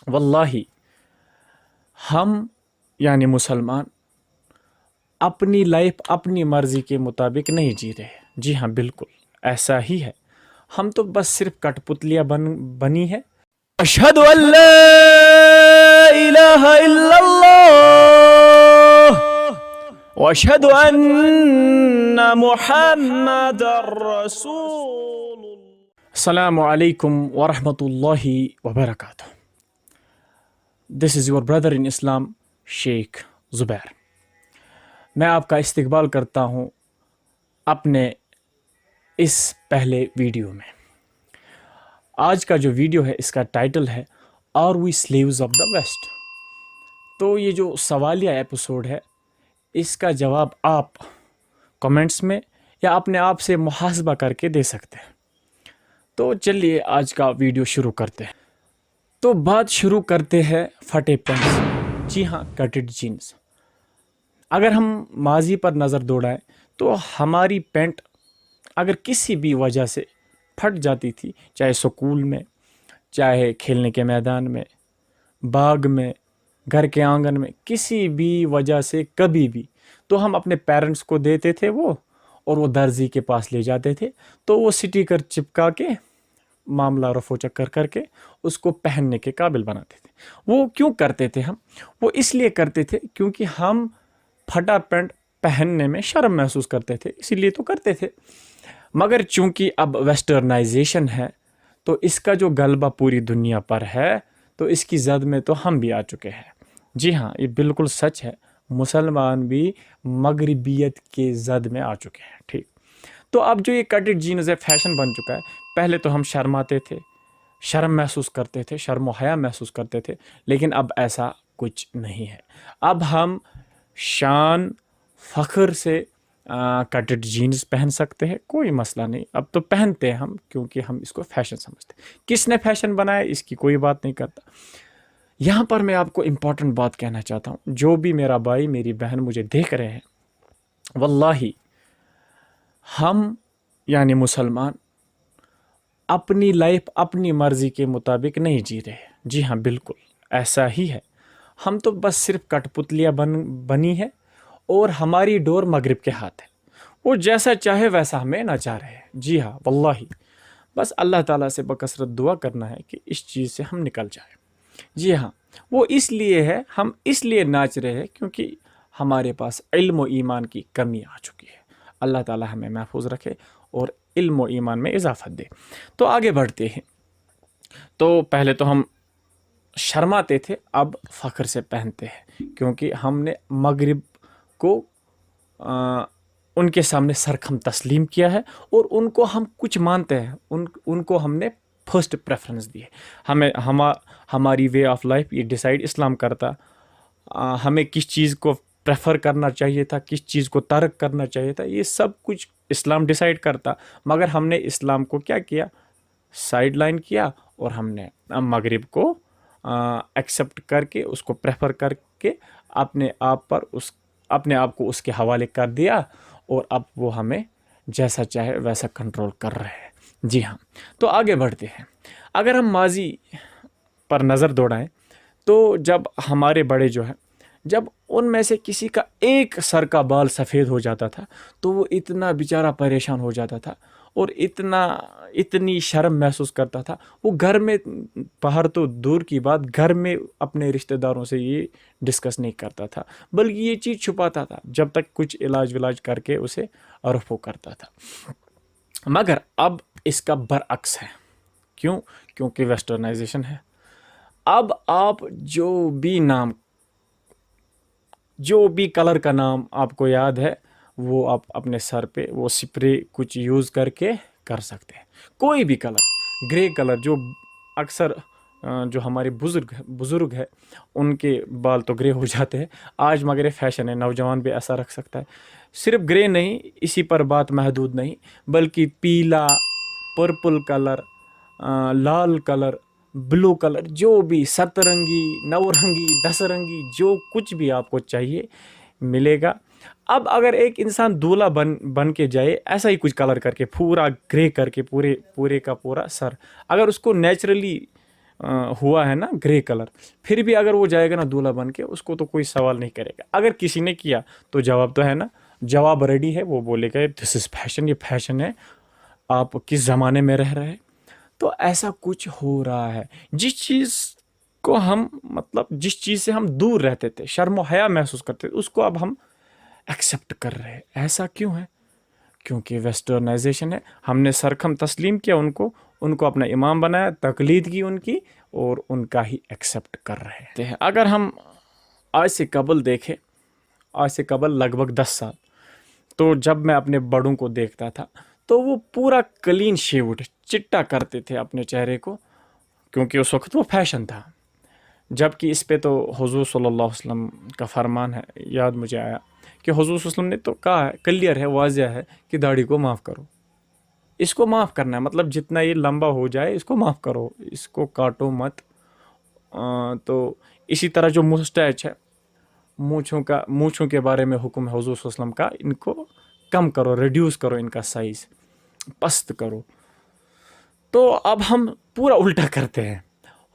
واللہ ہم یعنی مسلمان اپنی لائف اپنی مرضی کے مطابق نہیں جی رہے۔ جی ہاں، بالکل ایسا ہی ہے۔ ہم تو بس صرف کٹ پتلیاں بنی ہے۔ اشہد ان لا الہ الا اللہ واشہد ان محمد رسول اللہ۔ السلام علیکم ورحمۃ اللہ وبرکاتہ۔ دس از یور بردر ان اسلام شیخ زبیر۔ میں آپ کا استقبال کرتا ہوں اپنے اس پہلے ویڈیو میں۔ آج کا جو ویڈیو ہے اس کا ٹائٹل ہے are we slaves of the West. تو یہ جو سوالیہ ایپیسوڈ ہے اس کا جواب آپ کمنٹس میں یا اپنے آپ سے محاسبہ کر کے دے سکتے ہیں۔ تو چلیے آج کا ویڈیو شروع کرتے ہیں۔ تو بات شروع کرتے ہیں پھٹے پین سے۔ جی ہاں، کٹڈ جینز۔ اگر ہم ماضی پر نظر دوڑائیں تو ہماری پینٹ اگر کسی بھی وجہ سے پھٹ جاتی تھی، چاہے سکول میں، چاہے کھیلنے کے میدان میں، باغ میں، گھر کے آنگن میں، کسی بھی وجہ سے کبھی بھی، تو ہم اپنے پیرنٹس کو دیتے تھے وہ، اور وہ درزی کے پاس لے جاتے تھے تو وہ سٹیکر چپکا کے معاملہ رفو چکر کر کے اس کو پہننے کے قابل بناتے تھے۔ وہ کیوں کرتے تھے ہم؟ وہ اس لیے کرتے تھے کیونکہ ہم پھٹا پینٹ پہننے میں شرم محسوس کرتے تھے، اسی لیے تو کرتے تھے۔ مگر چونکہ اب ویسٹرنائزیشن ہے تو اس کا جو غلبہ پوری دنیا پر ہے تو اس کی زد میں تو ہم بھی آ چکے ہیں۔ جی ہاں، یہ بالکل سچ ہے، مسلمان بھی مغربیت کے زد میں آ چکے ہیں۔ ٹھیک، تو اب جو یہ کٹڈ جینز ہے فیشن بن چکا ہے۔ پہلے تو ہم شرماتے تھے، شرم محسوس کرتے تھے، شرم و حیا محسوس کرتے تھے، لیکن اب ایسا کچھ نہیں ہے۔ اب ہم شان فخر سے کٹڈ جینز پہن سکتے ہیں، کوئی مسئلہ نہیں۔ اب تو پہنتے ہیں ہم کیونکہ ہم اس کو فیشن سمجھتے ہیں۔ کس نے فیشن بنایا اس کی کوئی بات نہیں کرتا۔ یہاں پر میں آپ کو امپورٹنٹ بات کہنا چاہتا ہوں، جو بھی میرا بھائی میری بہن مجھے دیکھ رہے ہیں، واللہ ہم یعنی مسلمان اپنی لائف اپنی مرضی کے مطابق نہیں جی رہے۔ جی ہاں، بالکل ایسا ہی ہے۔ ہم تو بس صرف کٹ پتلیاں بنی ہے اور ہماری ڈور مغرب کے ہاتھ ہے۔ وہ جیسا چاہے ویسا ہمیں نچا رہے ہیں۔ جی ہاں، واللہ بس اللہ تعالیٰ سے بکثرت دعا کرنا ہے کہ اس چیز سے ہم نکل جائیں۔ جی ہاں، وہ اس لیے ہے، ہم اس لیے ناچ رہے ہیں کیونکہ ہمارے پاس علم و ایمان کی کمی آ چکی ہے۔ اللہ تعالیٰ ہمیں محفوظ رکھے اور علم و ایمان میں اضافت دے۔ تو آگے بڑھتے ہیں۔ تو پہلے تو ہم شرماتے تھے، اب فخر سے پہنتے ہیں کیونکہ ہم نے مغرب کو ان کے سامنے سرخم تسلیم کیا ہے اور ان کو ہم کچھ مانتے ہیں، ان کو ہم نے فرسٹ پریفرنس دی ہے۔ ہماری وے آف لائف یہ ڈیسائیڈ اسلام کرتا، ہمیں کس چیز کو پریفر کرنا چاہیے تھا، کس چیز کو ترک کرنا چاہیے تھا، یہ سب کچھ اسلام ڈیسائیڈ کرتا۔ مگر ہم نے اسلام کو کیا کیا؟ سائیڈ لائن کیا، اور ہم نے مغرب کو ایکسیپٹ کر کے، اس کو پریفر کر کے اپنے آپ کو اس کے حوالے کر دیا، اور اب وہ ہمیں جیسا چاہے ویسا کنٹرول کر رہے ہیں۔ جی ہاں، تو آگے بڑھتے ہیں۔ اگر ہم ماضی پر نظر دوڑائیں تو جب ہمارے بڑے جو ہیں، جب ان میں سے کسی کا ایک سر کا بال سفید ہو جاتا تھا تو وہ اتنا بیچارہ پریشان ہو جاتا تھا اور اتنی شرم محسوس کرتا تھا۔ وہ گھر میں، باہر تو دور کی بات، گھر میں اپنے رشتہ داروں سے یہ ڈسکس نہیں کرتا تھا، بلکہ یہ چیز چھپاتا تھا جب تک کچھ علاج ولاج کر کے اسے رفو کرتا تھا۔ مگر اب اس کا برعکس ہے۔ کیوں؟ کیونکہ ویسٹرنائزیشن ہے۔ اب آپ جو بھی کلر کا نام آپ کو یاد ہے وہ آپ اپنے سر پہ وہ سپرے کچھ یوز کر کے کر سکتے ہیں۔ کوئی بھی کلر، گرے کلر، جو اکثر جو ہمارے بزرگ ہے ان کے بال تو گرے ہو جاتے ہیں آج، مگر فیشن ہے، نوجوان بھی ایسا رکھ سکتا ہے۔ صرف گرے نہیں، اسی پر بات محدود نہیں، بلکہ پیلا، پرپل کلر، لال کلر، بلو کلر، جو بھی سترنگی، نورنگی، دس رنگی، جو کچھ بھی آپ کو چاہیے ملے گا۔ اب اگر ایک انسان دولہا بن کے جائے ایسا ہی کچھ کلر کر کے، پورا گرے کر کے، پورے کا پورا سر، اگر اس کو نیچرلی ہوا ہے نا گرے کلر، پھر بھی اگر وہ جائے گا نا دولہا بن کے، اس کو تو کوئی سوال نہیں کرے گا. اگر کسی نے کیا تو جواب تو ہے نا، جواب ریڈی ہے، وہ بولے گا دس از فیشن، یہ فیشن ہے، آپ کس زمانے میں رہ رہے ہیں. تو ایسا کچھ ہو رہا ہے. جس چیز کو ہم مطلب جس چیز سے ہم دور رہتے تھے، شرم و حیا محسوس کرتے تھے، اس کو اب ہم ایکسیپٹ کر رہے ہیں. ایسا کیوں ہے؟ کیونکہ ویسٹرنائزیشن ہے. ہم نے سرخم تسلیم کیا ان کو اپنا امام بنایا، تقلید کی ان کی، اور ان کا ہی ایکسیپٹ کر رہے ہیں. اگر ہم آج سے قبل دیکھیں، آج سے قبل لگ بھگ 10 سال، تو جب میں اپنے بڑوں کو دیکھتا تھا تو وہ پورا کلین شیوڈ چٹا کرتے تھے اپنے چہرے کو، کیونکہ اس وقت وہ فیشن تھا. جبکہ اس پہ تو حضور صلی اللہ علیہ وسلم کا فرمان ہے، یاد مجھے آیا کہ حضور صلی اللہ علیہ وسلم نے تو کہا ہے، کلیئر ہے، واضح ہے کہ داڑھی کو معاف کرو. اس کو معاف کرنا ہے، مطلب جتنا یہ لمبا ہو جائے اس کو معاف کرو، اس کو کاٹو مت. تو اسی طرح جو مسٹیچ ہے، مونچھوں کے بارے میں حکم ہے حضور صلی اللہ علیہ وسلم کا، ان کو کم کرو، ریڈیوس کرو، ان کا سائز پست کرو. تو اب ہم پورا الٹا کرتے ہیں.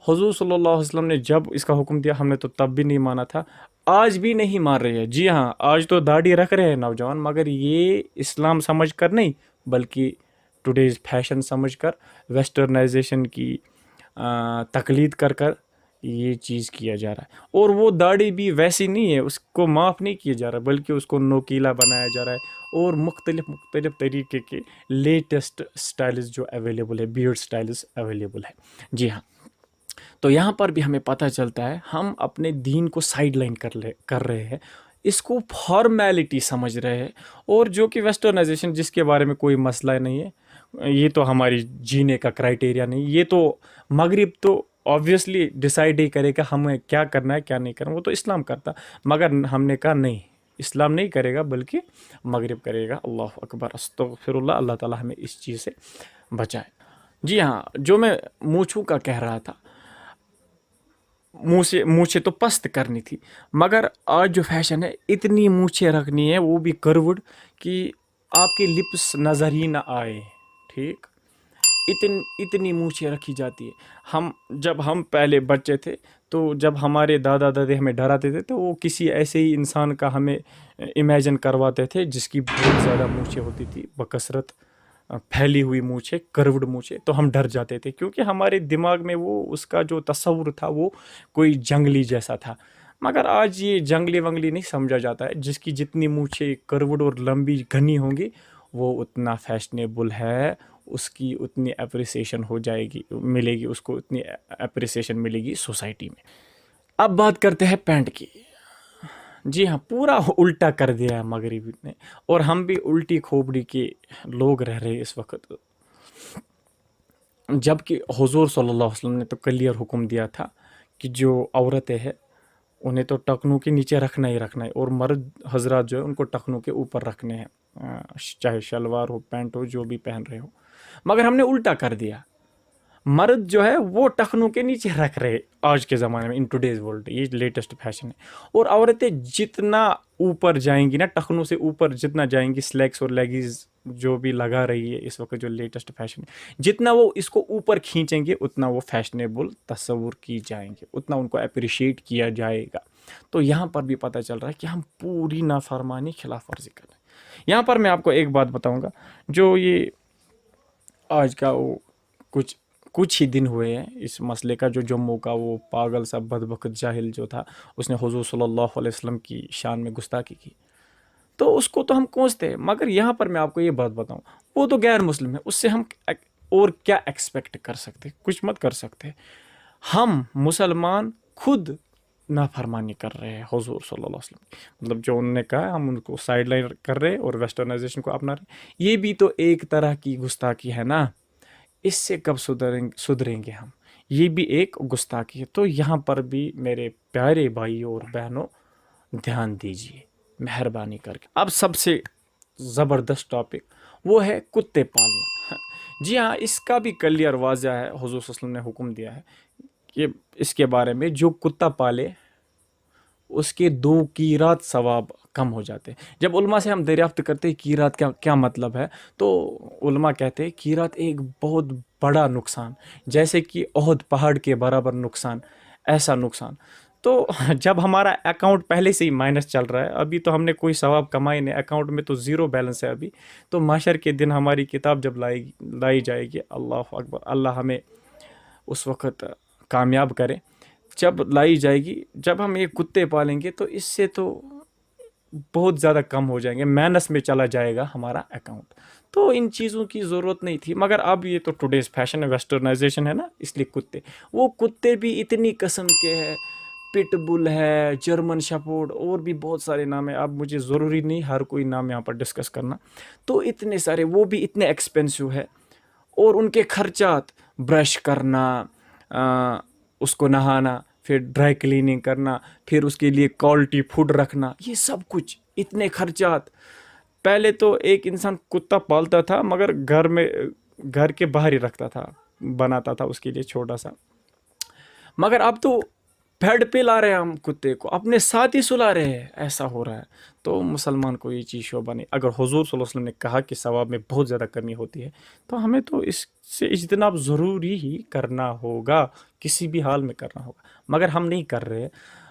حضور صلی اللہ علیہ وسلم نے جب اس کا حکم دیا، ہم نے تو تب بھی نہیں مانا تھا، آج بھی نہیں مان رہے ہیں. جی ہاں، آج تو داڑھی رکھ رہے ہیں نوجوان، مگر یہ اسلام سمجھ کر نہیں، بلکہ ٹوڈیز فیشن سمجھ کر، ویسٹرنائزیشن کی تقلید کر یہ چیز کیا جا رہا ہے. اور وہ داڑھی بھی ویسی نہیں ہے، اس کو معاف نہیں کیا جا رہا، بلکہ اس کو نوکیلا بنایا جا رہا ہے، اور مختلف طریقے کے لیٹسٹ سٹائلز جو اویلیبل ہے، بیئرڈ سٹائلز اویلیبل ہے. جی ہاں، تو یہاں پر بھی ہمیں پتہ چلتا ہے ہم اپنے دین کو سائیڈ لائن کر رہے ہیں، اس کو فارمیلٹی سمجھ رہے ہیں. اور جو کہ ویسٹرنائزیشن، جس کے بارے میں کوئی مسئلہ نہیں ہے، یہ تو ہماری جینے کا کرائٹیریا نہیں، یہ تو مغرب تو آبویسلی ڈیسائیڈ ہی کرے گا ہمیں کیا کرنا ہے کیا نہیں کرنا، وہ تو اسلام کرتا. مگر ہم نے کہا نہیں، اسلام نہیں کرے گا بلکہ مغرب کرے گا. اللہ اکبر، استغفر اللہ، اللہ تعالیٰ ہمیں اس چیز سے بچائے. جی ہاں، جو میں مونچھوں کا کہہ رہا تھا، مونچھیں تو پست کرنی تھی، مگر آج جو فیشن ہے، اتنی مونچھیں رکھنی ہے، وہ بھی کروڈ، کہ آپ کے لپس نظر ہی نہ آئے. ٹھیک، اتنی مونچھیں رکھی جاتی ہے. جب ہم پہلے بچے تھے، تو جب ہمارے دادا دادی ہمیں ڈراتے تھے، تو وہ کسی ایسے ہی انسان کا ہمیں امیجن کرواتے تھے جس کی بہت زیادہ مونچھیں ہوتی تھی، بکثرت پھیلی ہوئی مونچھیں، کروڈ مونچھیں. تو ہم ڈر جاتے تھے، کیونکہ ہمارے دماغ میں وہ اس کا جو تصور تھا وہ کوئی جنگلی جیسا تھا. مگر آج یہ جنگلی ونگلی نہیں سمجھا جاتا ہے. جس کی جتنی مونچھیں کروڈ اور لمبی گھنی ہوں گی، وہ اتنا فیشنیبل ہے، اس کی اتنی اپریسیشن ہو جائے گی، ملے گی اس کو، اتنی اپریسیشن ملے گی سوسائٹی میں. اب بات کرتے ہیں پینٹ کی. جی ہاں، پورا الٹا کر دیا ہے مغربی نے، اور ہم بھی الٹی کھوپڑی کے لوگ رہ رہے اس وقت. جبکہ حضور صلی اللہ علیہ وسلم نے تو کلیئر حکم دیا تھا کہ جو عورتیں ہیں انہیں تو ٹخنوں کے نیچے رکھنا ہی رکھنا ہے، اور مرد حضرات جو ہے ان کو ٹخنوں کے اوپر رکھنے ہیں، چاہے شلوار ہو، پینٹ ہو، جو بھی پہن رہے ہو. مگر ہم نے الٹا کر دیا، مرد جو ہے وہ ٹخنوں کے نیچے رکھ رہے آج کے زمانے میں، ان ٹوڈیز ورلڈ. یہ لیٹسٹ فیشن ہے. اور عورتیں جتنا اوپر جائیں گی نا، ٹخنوں سے اوپر جتنا جائیں گی، سلیکس اور لیگیز جو بھی لگا رہی ہے اس وقت جو لیٹسٹ فیشن ہے، جتنا وہ اس کو اوپر کھینچیں گے اتنا وہ فیشنیبل تصور کی جائیں گے، اتنا ان کو اپریشیٹ کیا جائے گا. تو یہاں پر بھی پتہ چل رہا ہے کہ ہم پوری نافرمانی، خلاف ورزی کر رہے ہیں. یہاں پر میں آپ کو ایک بات بتاؤں گا، جو یہ آج کا وہ کچھ ہی دن ہوئے ہیں اس مسئلے کا، جو جموں کا وہ پاگل سا بدبخت جاہل جو تھا، اس نے حضور صلی اللہ علیہ وسلم کی شان میں گستاخی کی، تو اس کو تو ہم کوستے ہیں. مگر یہاں پر میں آپ کو یہ بات بتاؤں، وہ تو غیر مسلم ہے، اس سے ہم اور کیا ایکسپیکٹ کر سکتے؟ کچھ مت کر سکتے. ہم مسلمان خود نافرمانی کر رہے ہیں حضور صلی اللہ علیہ وسلم کی. مطلب جو انہوں نے کہا ہم ان کو سائڈ لائن کر رہے اور ویسٹرنائزیشن کو اپنا رہے. یہ بھی تو ایک طرح کی گستاخی ہے نا. اس سے کب سدھریں گے ہم؟ یہ بھی ایک گستاخی ہے. تو یہاں پر بھی میرے پیارے بھائی اور بہنوں دھیان دیجیے مہربانی کر کے. اب سب سے زبردست ٹاپک وہ ہے کتے پالنا. جی ہاں، اس کا بھی کلیئر واضح ہے، حضور صلی اللہ علیہ وسلم نے حکم دیا ہے کہ اس کے بارے میں جو کتا پالے اس کے 2 قیرات ثواب کم ہو جاتے ہیں۔ جب علماء سے ہم دریافت کرتے ہیں قیرات کیا مطلب ہے، تو علماء کہتے ہیں قیرات ایک بہت بڑا نقصان، جیسے کہ احد پہاڑ کے برابر نقصان، ایسا نقصان۔ تو جب ہمارا اکاؤنٹ پہلے سے ہی مائنس چل رہا ہے، ابھی تو ہم نے کوئی ثواب کمائی نہیں، اکاؤنٹ میں تو 0 بیلنس ہے ابھی، تو محشر کے دن ہماری کتاب جب لائی جائے گی، اللہ اکبر، اللہ ہمیں اس وقت کامیاب کرے، جب لائی جائے گی، جب ہم یہ کتے پالیں گے تو اس سے تو بہت زیادہ کم ہو جائیں گے، مائنس میں چلا جائے گا ہمارا اکاؤنٹ۔ تو ان چیزوں کی ضرورت نہیں تھی، مگر اب یہ تو ٹوڈیز فیشن ہے، ویسٹرنائزیشن ہے نا، اس لیے وہ کتے بھی اتنی قسم کے ہیں، پٹ بل ہے، جرمن شپورڈ، اور بھی بہت سارے نام ہیں، اب مجھے ضروری نہیں ہر کوئی نام یہاں پر ڈسکس کرنا، تو اتنے سارے، وہ بھی اتنے ایکسپینسو ہے، اور ان کے خرچات، برش کرنا، اس کو نہانا، پھر ڈرائی کلیننگ کرنا، پھر اس کے لیے کوالٹی فوڈ رکھنا، یہ سب کچھ اتنے خرچات۔ پہلے تو ایک انسان کتا پالتا تھا مگر گھر کے باہر ہی رکھتا تھا، بناتا تھا اس کے لیے چھوٹا سا، مگر اب تو بیڈ پہ لا رہے ہیں، ہم کتے کو اپنے ساتھ ہی سلا رہے ہیں، ایسا ہو رہا ہے۔ تو مسلمان کو یہ چیز شعبہ نہیں، اگر حضور صلی اللہ علیہ وسلم نے کہا کہ ثواب میں بہت زیادہ کمی ہوتی ہے، تو ہمیں تو اس سے اجتناب ضروری ہی کرنا ہوگا، کسی بھی حال میں کرنا ہوگا، مگر ہم نہیں کر رہے،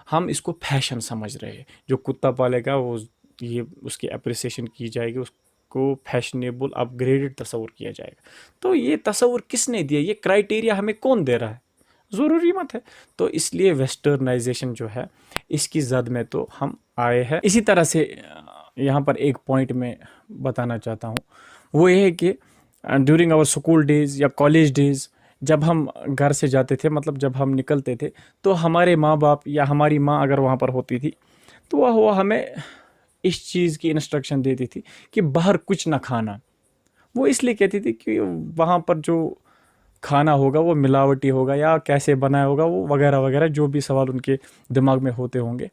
ہم اس کو فیشن سمجھ رہے ہیں۔ جو کتا پالے گا وہ یہ اس کی اپریسیشن کی جائے گی، اس کو فیشنیبل اپ گریڈڈ تصور کیا جائے گا۔ تو یہ تصور کس نے دیا، یہ کرائیٹیریا ہمیں کون دے رہا ہے؟ ضروری مت ہے۔ تو اس لیے ویسٹرنائزیشن جو ہے، اس کی زد میں تو ہم آئے ہیں۔ اسی طرح سے یہاں پر ایک پوائنٹ میں بتانا چاہتا ہوں، وہ یہ ہے کہ ڈیورنگ آور اسکول ڈیز یا کالج ڈیز، جب ہم گھر سے جاتے تھے، مطلب جب ہم نکلتے تھے، تو ہمارے ماں باپ یا ہماری ماں اگر وہاں پر ہوتی تھی، تو وہ ہمیں اس چیز کی انسٹرکشن دیتی تھی کہ باہر کچھ نہ کھانا۔ وہ اس لیے کہتی تھی کہ وہاں پر جو کھانا ہوگا وہ ملاوٹی ہوگا یا کیسے بنایا ہوگا، وہ وغیرہ وغیرہ، جو بھی سوال ان کے دماغ میں ہوتے ہوں گے۔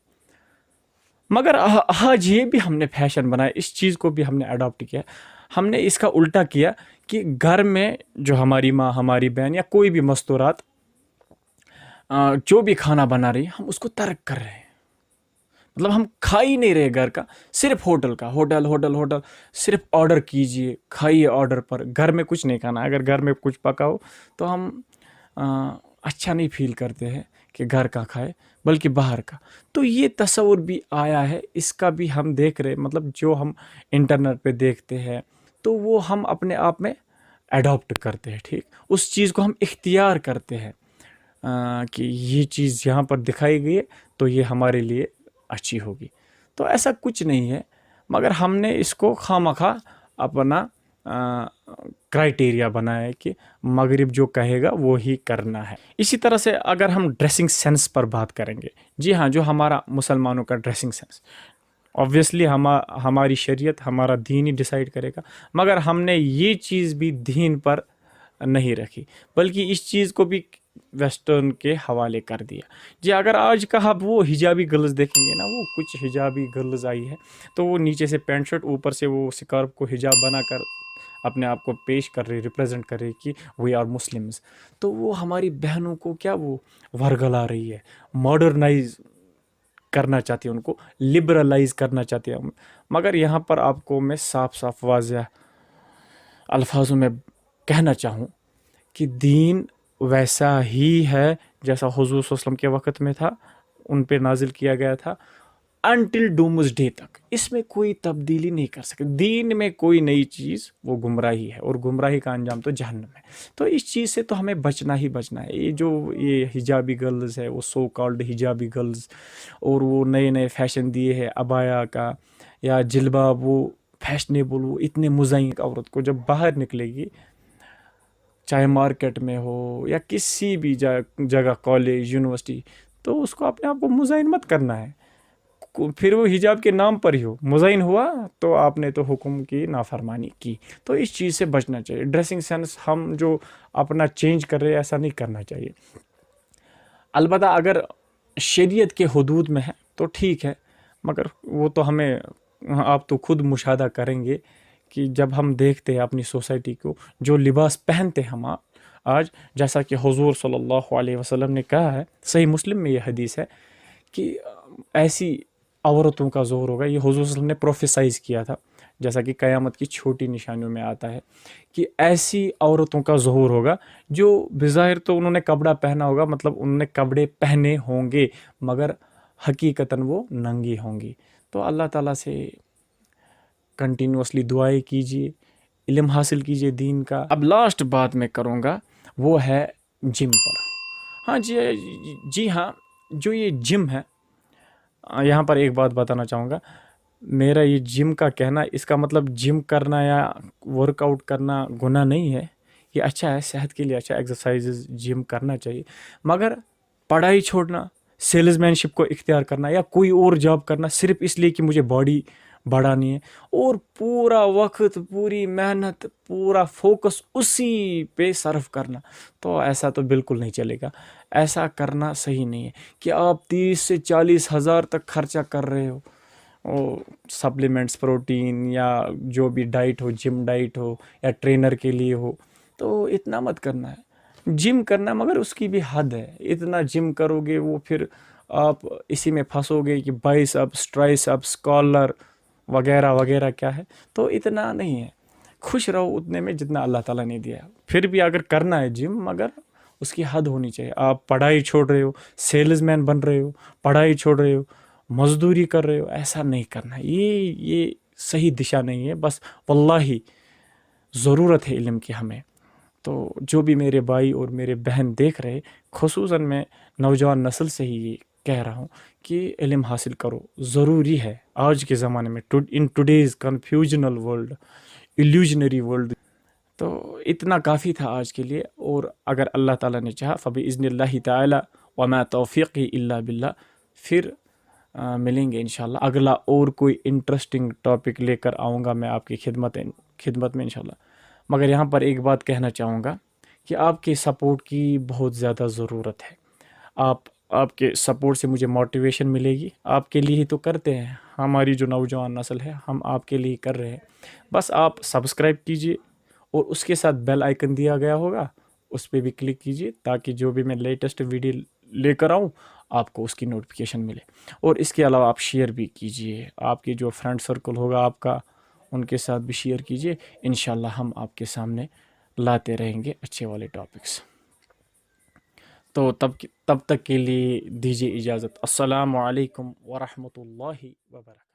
مگر آج یہ بھی ہم نے فیشن بنایا، اس چیز کو بھی ہم نے اڈاپٹ کیا، ہم نے اس کا الٹا کیا کہ گھر میں جو ہماری ماں، ہماری بہن یا کوئی بھی مستورات جو بھی کھانا بنا رہی ہے، ہم اس کو ترک کر رہے ہیں۔ مطلب ہم کھا ہی نہیں رہے گھر کا، صرف ہوٹل کا، ہوٹل صرف آرڈر کیجئے، کھائیے آرڈر پر، گھر میں کچھ نہیں کھانا۔ اگر گھر میں کچھ پکا ہو تو ہم اچھا نہیں فیل کرتے ہیں کہ گھر کا کھائے، بلکہ باہر کا۔ تو یہ تصور بھی آیا ہے، اس کا بھی ہم دیکھ رہے، مطلب جو ہم انٹرنیٹ پہ دیکھتے ہیں تو وہ ہم اپنے آپ میں ایڈاپٹ کرتے ہیں، ٹھیک، اس چیز کو ہم اختیار کرتے ہیں کہ یہ چیز یہاں پر دکھائی گئی ہے تو یہ ہمارے لیے اچھی ہوگی۔ تو ایسا کچھ نہیں ہے، مگر ہم نے اس کو خواہ اپنا کرائیٹیریا بنایا ہے کہ مغرب جو کہے گا وہی کرنا ہے۔ اسی طرح سے اگر ہم ڈریسنگ سینس پر بات کریں گے، جی ہاں، جو ہمارا مسلمانوں کا ڈریسنگ سینس، اوبویسلی ہماری شریعت، ہمارا دین ہی ڈیسائیڈ کرے گا، مگر ہم نے یہ چیز بھی دین پر نہیں رکھی، بلکہ اس چیز کو بھی ویسٹرن کے حوالے کر دیا۔ جی اگر آج کا آپ وہ حجابی گرلز دیکھیں گے نا، وہ کچھ حجابی گرلز آئی ہے تو وہ نیچے سے پینٹ شرٹ، اوپر سے وہ سکارف کو حجاب بنا کر اپنے آپ کو پیش کر رہی، ریپرزینٹ کر رہی کہ وی آر مسلمز۔ تو وہ ہماری بہنوں کو کیا وہ ورگلا رہی ہے، ماڈرنائز کرنا چاہتی ہے، ان کو لبرلائز کرنا چاہتی ہے۔ مگر یہاں پر آپ کو میں صاف واضح الفاظوں میں کہنا چاہوں کہ دین ویسا ہی ہے جیسا حضور صلی اللہ علیہ وسلم کے وقت میں تھا، ان پہ نازل کیا گیا تھا، انٹل ڈومز ڈے تک۔ اس میں کوئی تبدیلی نہیں کر سکتے، دین میں کوئی نئی چیز، وہ گمراہی ہے، اور گمراہی کا انجام تو جہنم ہے۔ تو اس چیز سے تو ہمیں بچنا ہی بچنا ہے۔ یہ حجابی گرلز ہے، وہ سو کالڈ حجابی گرلز، اور وہ نئے فیشن دیے ہیں ابایا کا یا جلباب، وہ فیشنیبل، وہ اتنے مزین عورت کو جب باہر نکلے گی، چاہے مارکیٹ میں ہو یا کسی بھی جگہ، کالج، یونیورسٹی، تو اس کو اپنے آپ کو مزین مت کرنا ہے، پھر وہ حجاب کے نام پر ہی ہو، مزین ہوا تو آپ نے تو حکم کی نافرمانی کی۔ تو اس چیز سے بچنا چاہیے۔ ڈریسنگ سینس ہم جو اپنا چینج کر رہے ہیں، ایسا نہیں کرنا چاہیے۔ البتہ اگر شریعت کے حدود میں ہے تو ٹھیک ہے، مگر وہ تو ہمیں، آپ تو خود مشاہدہ کریں گے کہ جب ہم دیکھتے ہیں اپنی سوسائٹی کو، جو لباس پہنتے ہم آج، جیسا کہ حضور صلی اللہ علیہ وسلم نے کہا ہے، صحیح مسلم میں یہ حدیث ہے کہ ایسی عورتوں کا ظہور ہوگا، یہ حضور صلی اللہ علیہ وسلم نے پروفیسائز کیا تھا، جیسا کہ قیامت کی چھوٹی نشانیوں میں آتا ہے کہ ایسی عورتوں کا ظہور ہوگا جو بظاہر تو انہوں نے کپڑا پہنا ہوگا، مطلب انہوں نے کپڑے پہنے ہوں گے مگر حقیقتاً وہ ننگی ہوں گی۔ تو اللہ تعالیٰ سے کنٹینیوسلی دعائیں کیجیے، علم حاصل کیجیے دین کا۔ اب لاسٹ بات میں کروں گا وہ ہے جم پر۔ ہاں جی ہاں، جو یہ جم ہے، یہاں پر ایک بات بتانا چاہوں گا، میرا یہ جم کا کہنا، اس کا مطلب جم کرنا یا ورک آؤٹ کرنا گناہ نہیں ہے، یہ اچھا ہے، صحت کے لیے اچھا، ایکسرسائزز جم کرنا چاہیے، مگر پڑھائی چھوڑنا، سیلز مین شپ کو اختیار کرنا یا کوئی اور جاب کرنا صرف اس لیے کہ مجھے باڈی بڑھانی ہے، اور پورا وقت، پوری محنت، پورا فوکس اسی پہ صرف کرنا، تو ایسا تو بالکل نہیں چلے گا۔ ایسا کرنا صحیح نہیں ہے کہ آپ 30 سے 40 ہزار تک خرچہ کر رہے ہو، سپلیمنٹس، پروٹین یا جو بھی ڈائٹ ہو، جم ڈائٹ ہو یا ٹرینر کے لیے ہو، تو اتنا مت کرنا ہے۔ جم کرنا مگر اس کی بھی حد ہے، اتنا جم کرو گے وہ پھر آپ اسی میں پھنسو گے کہ بائس اپس، ٹرائس اپس، کالر وغیرہ وغیرہ کیا ہے، تو اتنا نہیں ہے۔ خوش رہو اتنے میں جتنا اللہ تعالیٰ نے دیا۔ پھر بھی اگر کرنا ہے جم، مگر اس کی حد ہونی چاہیے۔ آپ پڑھائی چھوڑ رہے ہو، سیلز مین بن رہے ہو، پڑھائی چھوڑ رہے ہو، مزدوری کر رہے ہو، ایسا نہیں کرنا ہے، یہ صحیح دشا نہیں ہے۔ بس واللہ ضرورت ہے علم کی ہمیں۔ تو جو بھی میرے بھائی اور میرے بہن دیکھ رہے، خصوصاً میں نوجوان نسل سے ہی یہ کہہ رہا ہوں کہ علم حاصل کرو، ضروری ہے آج کے زمانے میں، ان ٹوڈیز کنفیوژنل ورلڈ، ایلیوژنری ورلڈ۔ تو اتنا کافی تھا آج کے لیے، اور اگر اللہ تعالیٰ نے چاہا فبإذن اللہ تعالی وما توفیقی الا باللہ، پھر ملیں گے انشاءاللہ۔ اگلا اور کوئی انٹرسٹنگ ٹاپک لے کر آؤں گا میں آپ کی خدمت میں انشاءاللہ۔ مگر یہاں پر ایک بات کہنا چاہوں گا کہ آپ کے سپورٹ کی بہت زیادہ ضرورت ہے۔ آپ کے سپورٹ سے مجھے موٹیویشن ملے گی، آپ کے لیے ہی تو کرتے ہیں، ہماری جو نوجوان نسل ہے، ہم آپ کے لیے کر رہے ہیں۔ بس آپ سبسکرائب کیجئے اور اس کے ساتھ بیل آئیکن دیا گیا ہوگا، اس پہ بھی کلک کیجئے تاکہ جو بھی میں لیٹسٹ ویڈیو لے کر آؤں آپ کو اس کی نوٹیفیکیشن ملے۔ اور اس کے علاوہ آپ شیئر بھی کیجئے، آپ کی جو فرینڈ سرکل ہوگا آپ کا، ان کے ساتھ بھی شیئر کیجئے۔ انشاءاللہ ہم آپ کے سامنے لاتے رہیں گے اچھے والے ٹاپکس۔ تو تب تک کے لیے دیجیے اجازت۔ السلام علیکم ورحمۃ اللہ وبرکاتہ۔